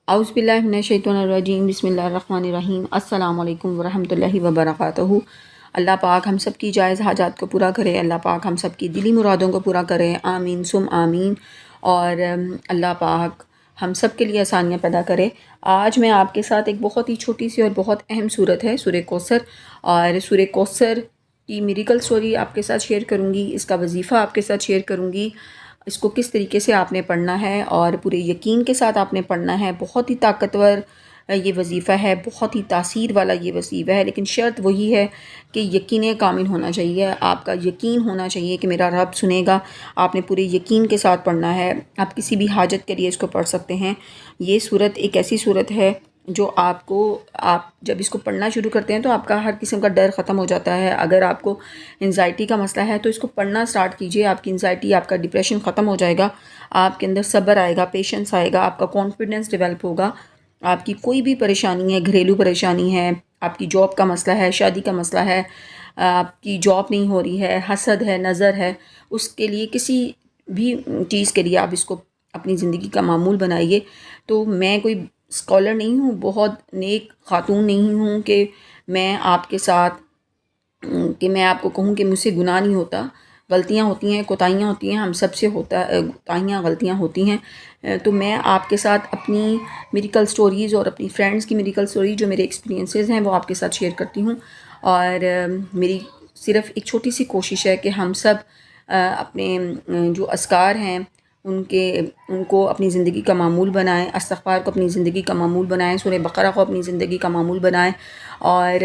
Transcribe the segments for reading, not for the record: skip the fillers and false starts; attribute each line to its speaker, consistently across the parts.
Speaker 1: औज़ु बिल्लाहि मिनश्शैतानिर्रजीम बिस्मिल्लाहिर्रहमानिर्रहीम अस्सलामु अलैकुम वरहमतुल्लाहि वबरकातुहू। अल्लाह पाक हम सब की जायज़ हाजात को पूरा करे, अल्लाह पाक हम सब की दिली मुरादों को पूरा करे, आमीन सुम आमीन। और अल्लाह पाक हम सब के लिए आसानियाँ पैदा करे। आज मैं आपके साथ एक बहुत ही छोटी सी और बहुत अहम सूरत है सूरह कौसर, और सूरह कौसर की मिरेकल स्टोरी आपके साथ शेयर करूँगी, इसका वजीफ़ा आपके साथ शेयर करूँगी, इसको किस तरीके से आपने पढ़ना है और पूरे यकीन के साथ आपने पढ़ना है। बहुत ही ताकतवर ये वजीफ़ा है, बहुत ही तासीर वाला ये वजीफ़ा है, लेकिन शर्त वही है कि यकीन कामिल होना चाहिए। आपका यकीन होना चाहिए कि मेरा रब सुनेगा। आपने पूरे यकीन के साथ पढ़ना है। आप किसी भी हाजत के लिए इसको पढ़ सकते हैं। ये सूरत एक ऐसी सूरत है जो आपको, आप जब इसको पढ़ना शुरू करते हैं तो आपका हर किस्म का डर ख़त्म हो जाता है। अगर आपको एंजाइटी का मसला है तो इसको पढ़ना स्टार्ट कीजिए, आपकी एंजाइटी, आपका डिप्रेशन ख़त्म हो जाएगा, आपके अंदर सब्र आएगा, पेशेंस आएगा, आपका कॉन्फिडेंस डेवलप होगा। आपकी कोई भी परेशानी है, घरेलू परेशानी है, आपकी जॉब का मसला है, शादी का मसला है, आपकी जॉब नहीं हो रही है, हसद है, नज़र है, उसके लिए, किसी भी चीज़ के लिए आप इसको अपनी ज़िंदगी का मामूल बनाइए। तो मैं कोई स्कॉलर नहीं हूँ, बहुत नेक खातून नहीं हूँ कि मैं आपके साथ कि मैं आपको कहूँ कि मुझसे गुनाह नहीं होता। गलतियाँ होती हैं, कोताहियाँ होती हैं, हम सब से होता है, कोताहियाँ गलतियाँ होती हैं। तो मैं आपके साथ अपनी मिरेकल स्टोरीज़ और अपनी फ्रेंड्स की मिरेकल स्टोरी, जो मेरे एक्सपीरियंसेस हैं, वो आपके साथ शेयर करती हूँ। और मेरी सिर्फ़ एक छोटी सी कोशिश है कि हम सब अपने जो अस्कार हैं उनको अपनी ज़िंदगी का मामूल बनाएं, इस्तिग़फ़ार को अपनी ज़िंदगी का मामूल बनाएं, सूरह बक़रा को अपनी ज़िंदगी का मामूल बनाएं। और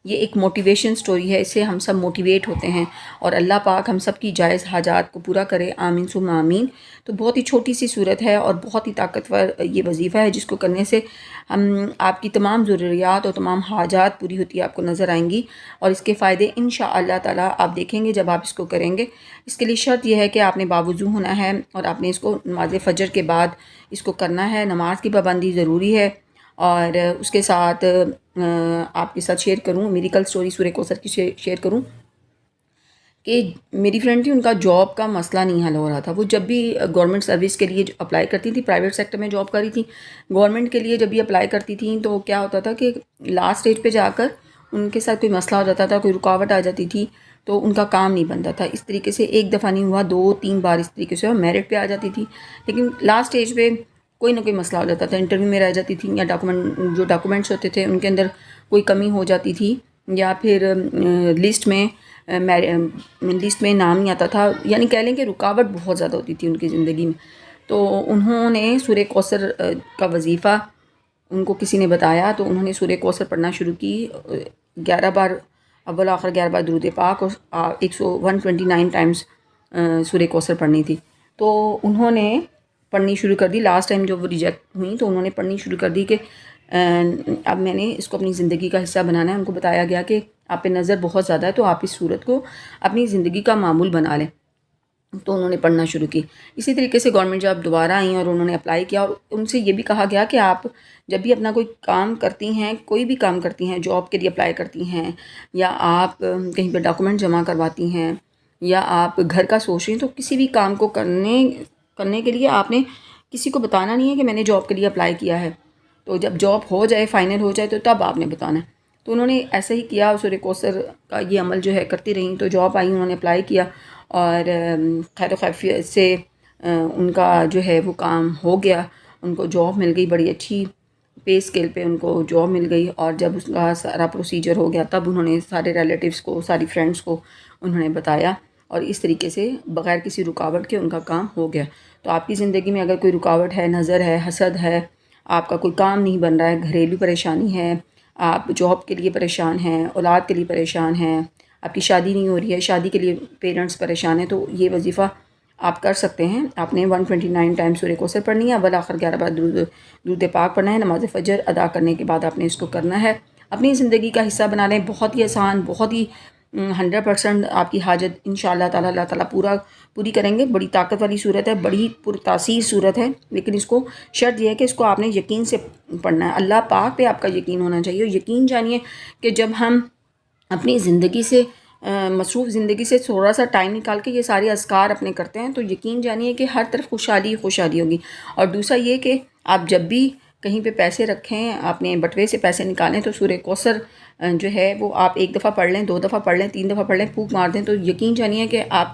Speaker 1: ये एक मोटिवेशन स्टोरी है, इससे हम सब मोटिवेट होते हैं और अल्लाह पाक हम सब की जायज़ हाजात को पूरा करे, आमीन सुम आमीन। तो बहुत ही छोटी सी सूरत है और बहुत ही ताकतवर ये वजीफ़ा है, जिसको करने से हम आपकी तमाम ज़रूरियात और तमाम हाजात पूरी होती आपको नज़र आएंगी। और इसके फ़ायदे इंशाअल्लाह ताला आप देखेंगे जब आप इसको करेंगे। इसके लिए शर्त यह है कि आपने बावुज़ू होना है और आपने इसको नमाज़ फ़जर के बाद इसको करना है। नमाज की पाबंदी ज़रूरी है। और उसके साथ आपके साथ शेयर करूँ मिरेकल स्टोरी सूरह कौसर की शेयर करूँ कि मेरी फ्रेंड थी, उनका जॉब का मसला नहीं हल हो रहा था। वो जब भी गवर्नमेंट सर्विस के लिए अप्लाई करती थी, प्राइवेट सेक्टर में जॉब कर रही थी, गवर्नमेंट के लिए जब भी अप्लाई करती थी तो क्या होता था कि लास्ट स्टेज पे जाकर उनके साथ कोई मसला हो जाता था, कोई रुकावट आ जाती थी, तो उनका काम नहीं बनता था। इस तरीके से एक दफ़ा नहीं हुआ, 2-3 बार इस तरीके से वो मेरिट पे आ जाती थी, लेकिन लास्ट स्टेज पे कोई ना कोई मसला हो जाता था, इंटरव्यू में रह जाती थी, या डॉक्यूमेंट्स होते थे उनके अंदर कोई कमी हो जाती थी, या फिर लिस्ट में नाम नहीं आता था। यानी कह लें कि रुकावट बहुत ज़्यादा होती थी उनकी ज़िंदगी में। तो उन्होंने सूरह कौसर का वजीफ़ा उनको किसी ने बताया, तो उन्होंने सूरह कौसर पढ़ना शुरू की। 11 बार अव्वल आखिर 11 बार दुरूद पाक और 129 टाइम्स सूरह कौसर पढ़नी थी। तो उन्होंने पढ़नी शुरू कर दी। लास्ट टाइम जब वो रिजेक्ट हुई तो उन्होंने पढ़नी शुरू कर दी कि अब मैंने इसको अपनी ज़िंदगी का हिस्सा बनाना है। उनको बताया गया कि आप पे नज़र बहुत ज़्यादा है, तो आप इस सूरत को अपनी ज़िंदगी का मामूल बना लें। तो उन्होंने पढ़ना शुरू की। इसी तरीके से गवर्नमेंट जॉब दोबारा आई और उन्होंने अप्लाई किया, और उनसे ये भी कहा गया कि आप जब भी अपना कोई काम करती हैं, कोई भी काम करती हैं, जॉब के लिए अप्लाई करती हैं, या आप कहीं पर डॉक्यूमेंट जमा करवाती हैं, या आप घर का सोच रही हैं, तो किसी भी काम को करने के लिए आपने किसी को बताना नहीं है कि मैंने जॉब के लिए अप्लाई किया है। तो जब जॉब हो जाए, फाइनल हो जाए, तो तब आपने बताना है। तो उन्होंने ऐसा ही किया, सूरह कौसर का ये अमल जो है करती रहीं। तो जॉब आई, उन्होंने अप्लाई किया और खैर खैरियत से उनका जो है वो काम हो गया, उनको जॉब मिल गई, बड़ी अच्छी पे स्केल पे उनको जॉब मिल गई। और जब उसका सारा प्रोसीजर हो गया, तब उन्होंने सारे रिलेटिव्स को, सारी फ्रेंड्स को उन्होंने बताया, और इस तरीके से बग़ैर किसी रुकावट के उनका काम हो गया। तो आपकी ज़िंदगी में अगर कोई रुकावट है, नज़र है, हसद है, आपका कोई काम नहीं बन रहा है, घरेलू परेशानी है, आप जॉब के लिए परेशान हैं, औलाद के लिए परेशान हैं, आपकी शादी नहीं हो रही है, शादी के लिए पेरेंट्स परेशान हैं, तो ये वजीफ़ा आप कर सकते हैं। आपने 129 टाइम सूरह कौसर पढ़नी है, अव्वल आखिर 11 बार दुरूद पाक पढ़ना है। नमाज फ़जर अदा करने के बाद आपने इसको करना है, अपनी ज़िंदगी का हिस्सा बना लें। बहुत ही आसान, बहुत ही 100% आपकी हाजत इंशाअल्लाह ताला अल्लाह ताला पूरी करेंगे। बड़ी ताकत वाली सूरत है, बड़ी पुरतासीर सूरत है, लेकिन इसको शर्त यह है कि इसको आपने यकीन से पढ़ना है। अल्लाह पाक पे आपका यकीन होना चाहिए। और यकीन जानिए कि जब हम अपनी ज़िंदगी से मसरूफ़ ज़िंदगी से थोड़ा सा टाइम निकाल के ये सारे अज़कार अपने करते हैं, तो यकीन जानिए कि हर तरफ खुशहाली खुशहाली होगी। और दूसरा ये कि आप जब भी کہیں پہ پیسے رکھیں، اپنے بٹوے سے پیسے نکالیں تو سورہ کوثر جو ہے وہ آپ 1 دفعہ پڑھ لیں، 2 دفعہ پڑھ لیں، 3 دفعہ پڑھ لیں، پھونک مار دیں تو یقین جانیے کہ آپ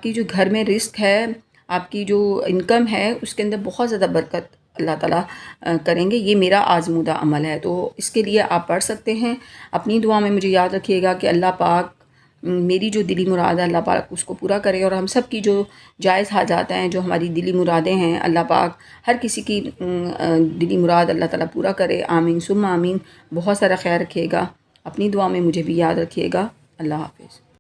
Speaker 1: کی جو گھر میں رزق ہے، آپ کی جو انکم ہے، اس کے اندر بہت زیادہ برکت اللہ تعالیٰ کریں گے۔ یہ میرا آزمودہ عمل ہے، تو اس کے لیے آپ پڑھ سکتے ہیں۔ اپنی دعا میں مجھے یاد رکھیے گا کہ اللہ پاک میری جو دلی مراد ہے اللہ پاک اس کو پورا کرے، اور ہم سب کی جو جائز حاجات ہیں، جو ہماری دلی مرادیں ہیں، اللہ پاک ہر کسی کی دلی مراد اللہ تعالیٰ پورا کرے۔ آمین ثم آمین۔ بہت سارا خیال رکھیے گا، اپنی دعا میں مجھے بھی یاد رکھیے گا۔ اللہ حافظ۔